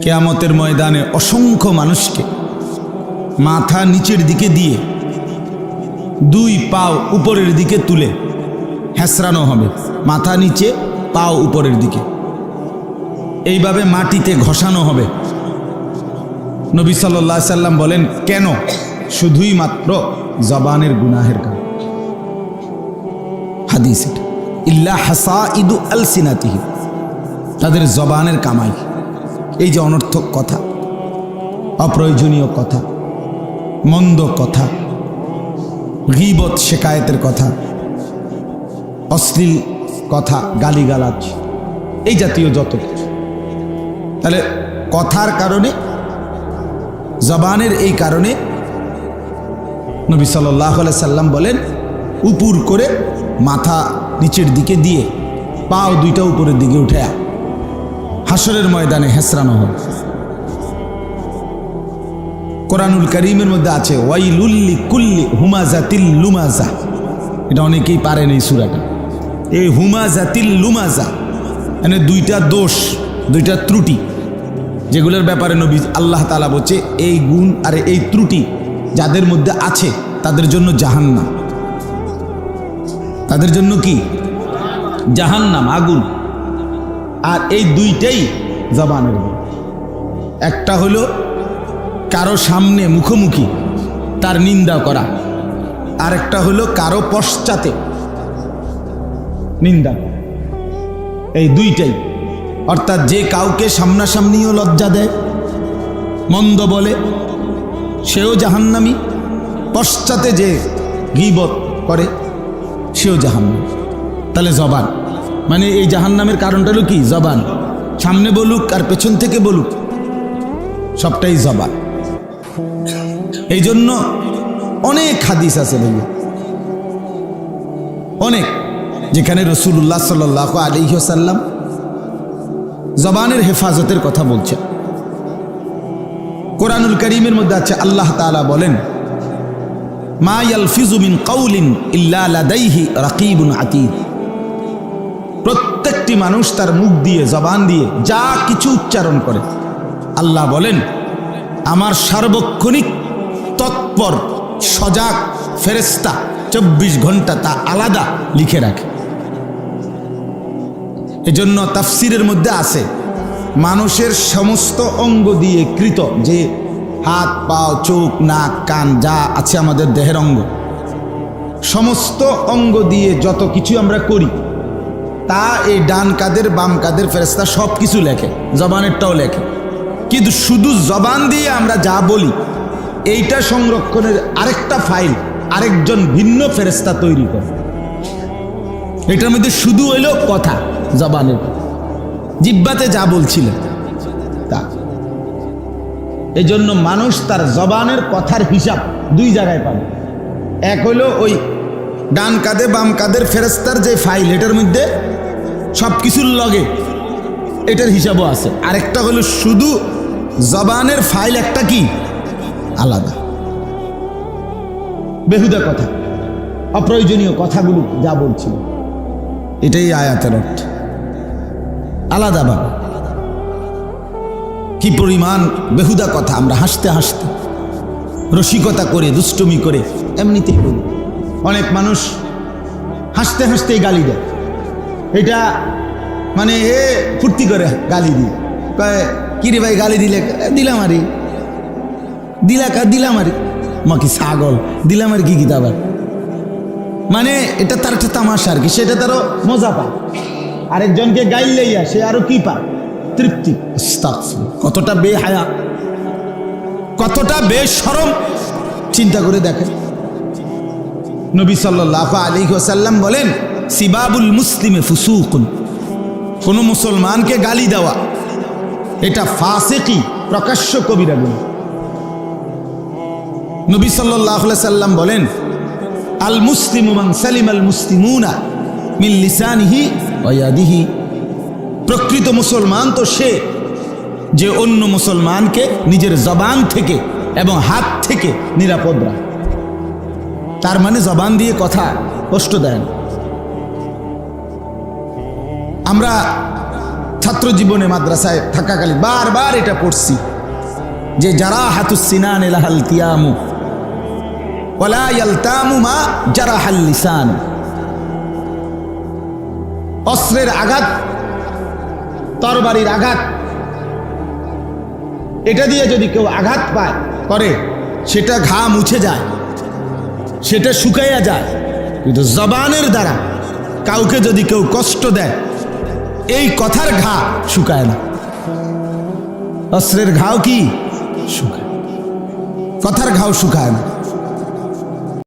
কিয়ামতের ময়দানে অসংখ্য মানুষকে মাথা নিচের দিকে দিয়ে দুই পাও উপরের দিকে তুলে হেসরানো হবে। মাথা নিচে, পাও উপরের দিকে, এইভাবে মাটিতে ঘষানো হবে। নবী সাল্লাল্লাহু আলাইহি সাল্লাম বলেন, কেন? শুধুই মাত্র জবানের গুনাহের কারণে। হাদিস এটা, ইল্লা হাসাইদু আলসিনাতিহি, তাদের জবানের কামাই। এই যে অনর্থক কথা, অপ্রয়োজনীয় কথা, মন্দ কথা, গীবত শেকায়েতের কথা, অশ্লীল কথা, গালিগালাজ, এই জাতীয় যত কিছু। তাহলে কথার কারণে, জবানের এই কারণে নবী সাল্লাল্লাহু আলাইহি সাল্লাম বলেন, উপর করে মাথা নিচের দিকে দিয়ে পাও দুইটা উপরের দিকে উঠে হাসরের ময়দানে হেসরানো হবে। কোরআনুল কারীমের মধ্যে আছে ওয়াইলুল লিকুল্লি হুমাজাতিল লুমাজা। এটা অনেকেই পারেন এই সূরাটা। এই হুমাজাতিল লুমাজা মানে দুইটা দোষ, দুইটা ত্রুটি, যেগুলোর ব্যাপারে নবী আল্লাহ তাআলা বলছে এই গুণ আর এই ত্রুটি যাদের মধ্যে আছে তাদের জন্য জাহান্নাম। তাদের জন্য কি? জাহান্নাম, আগুন। আর এই দুইটাই জবানের গুণ। একটা হলো কারো সামনে মুখোমুখি তার নিন্দা করা, আর একটা হলো কারো পশ্চাতে নিন্দা। এই দুইটাই, অর্থাৎ যে কাউকে সামনাসামনিও লজ্জা দেয়, মন্দ বলে, সেও জাহান্নামী। পশ্চাতে যে গীবত করে, সেও জাহান্নামী। তাহলে জবান মানে এই জাহান্নামের কারণটা হলো কি? জবান। সামনে বলুক আর পেছন থেকে বলুক, সবটাই জবান। এই জন্য অনেক হাদিস আছে ভাইয়া, অনেক, যেখানে রাসূলুল্লাহ সাল্লাল্লাহু আলাইহি ওয়াসাল্লাম জবানের হেফাজতের কথা বলছেন। কোরআনুল কারীমের মধ্যে আছে, আল্লাহ তাআলা বলেন, মা ইয়ালফিজু মিন কাউলিন ইল্লা লাদাইহি রাকিবুন আতীদ। প্রত্যেকটি মানুষ তার মুখ দিয়ে, জবান দিয়ে যা কিছু উচ্চারণ করে, আল্লাহ বলেন আমার সার্বক্ষণিক তৎপর সজাগ ফেরেশতা 24 ঘন্টা তা আলাদা লিখে রাখে। এজন্য তাফসিরের মধ্যে আছে, মানুষের সমস্ত অঙ্গ দিয়ে কৃত, যে হাত, পা, চোখ, নাক, কান যা আছে আমাদের দেহের অঙ্গ, সমস্ত অঙ্গ দিয়ে যত কিছু আমরা করি তা এই ডান কাদের বাম কাদের ফেরেশতা সব কিছু লেখে, জবানেরটাও লেখে। কিন্তু শুধু জবান দিয়ে আমরা যা বলি এইটা সংরক্ষণের আরেকটা ফাইল আরেকজন ভিন্ন ফেরেশতা তৈরি করে। এটার মধ্যে শুধু হইল কথা, জবানের জিহ্বাতে যা বলছিলেন তা। এই জন্য মানুষ তার জবানের কথার হিসাব দুই জায়গায় পাবে। এক হলো ওই ডান কাঁধে বাম কাঁধের ফেরেশতার যে ফাইল, এটার মধ্যে সব কিছুর লগে এটার হিসাবও আছে। আরেকটা হলো শুধু জবানের ফাইল, একটা কি আলাদা, বেহুদা কথা, অপ্রয়োজনীয় কথাগুলো যা বলছিল, এটাই আয়াতের অর্থ। আলাদাভাবে কি পরিমাণ বেহুদা কথা আমরা হাসতে হাসতে, রসিকতা করে, দুষ্টুমি করে, এমনিতেই বলি। অনেক মানুষ হাসতে হাসতেই গালি দেয়। এটা মানে ফুর্তি করে গালি দিয়ে কয়, কিরে ভাই গালি দিলে? দিলাম আরে, দিলাম আরে, মা কি ছাগল, দিলাম আর কি আবার, মানে এটা তার একটা তামাশা আর কি, সেটা তারও মজা পায়। আরেকজনকে গাইলেই সে আরো কি পায়? তৃপ্তি। কতটা বেহায়া, কতটা বেশরম, চিন্তা করে দেখেন। নবী সাল্লাল্লাহু আলাইহি ওয়াসাল্লাম বলেন, সিবাবুল মুসলিমে ফুসুকুন, কোন মুসলমানকে গালি দেওয়া এটা ফাসিকি, প্রকাশ্য কবিরা গুনাহ। নবী সাল্লাল্লাহু আলাইহি সাল্লাম বলেন, আল মুসলিমু মান সালিমাল মুসলিমুনা মিন লিসানিহি ওয়া ইয়াদিহি। প্রকৃত মুসলমান তো সে যে অন্য মুসলমানকে নিজের জবান থেকে এবং হাত থেকে নিরাপদ রাখে। তার মানে জবান দিয়ে কথা কষ্ট দেয় না। আমরা ছাত্র জীবনে মাদ্রাসায় থাকাকালীন বারবার এটা পড়ছি যে জারাহাতুস সিনান লাহাল কিয়ামু ওয়ালা ইয়ালতামু মা জারাহাল লিসান। অস্ত্রের আঘাত, তরবারির আঘাত, এটা দিয়ে যদি কেউ আঘাত পায় করে সেটা ঘা মুছে যায়, সেটা শুকাইয়া যায়। কিন্তু জবানের দ্বারা কাউকে যদি কেউ কষ্ট দেয়, এই কথার ঘা শুকায় না। অস্ত্রের ঘাও কি শুকায়, কথার ঘাও শুকায় না।